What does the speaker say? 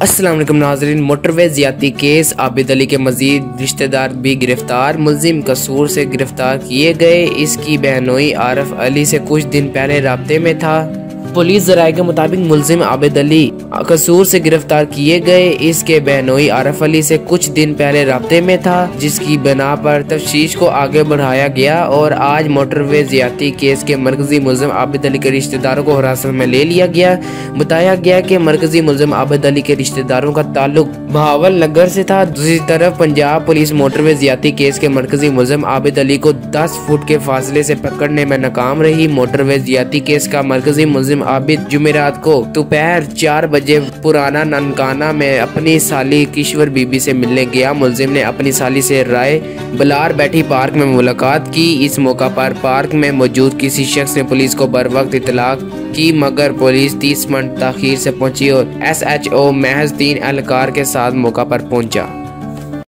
अस्सलाम वालेकुम नाज़रीन। मोटरवे ज़्यादती केस, आबिद अली के मज़ीद रिश्तेदार भी गिरफ्तार। मुल्ज़िम कसूर से गिरफ्तार किए गए। इसकी बहनोई आरिफ अली से कुछ दिन पहले राब्ते में था। पुलिस ज़राए के मुताबिक मुल्ज़िम आबिद अली कसूर से गिरफ्तार किए गए। इसके बहनोई आरिफ अली से कुछ दिन पहले राब्ते में था, जिसकी बिना पर तफ्तीश को आगे बढ़ाया गया और आज मोटरवे ज़्यादती केस के मरकजी मुल्ज़िम आबिद अली के रिश्तेदारों को हिरासत में ले लिया गया। बताया गया कि मरकजी मुल्ज़िम आबिद अली के रिश्तेदारों का ताल्लुक बहावल नगर से था। दूसरी तरफ पंजाब पुलिस मोटरवे ज़्यादती केस के मरकजी मुल्ज़िम आबिद अली को 10 फुट के फासले से पकड़ने में नाकाम रही। मोटरवे ज़्यादती केस का मरकजी मुल्ज़िम आबिद जुमेरात को दोपहर 4 बजे पुराना ननकाना में अपनी साली किश्वर बीबी से मिलने गया। मुल्जिम ने अपनी साली से राय बलार बैठी पार्क में मुलाकात की। इस मौका पर पार्क में मौजूद किसी शख्स ने पुलिस को बर वक्त इतला की, मगर पुलिस 30 मिनट ताखीर से पहुंची और SHO महज 3 एहलकार के साथ मौका पर पहुंचा।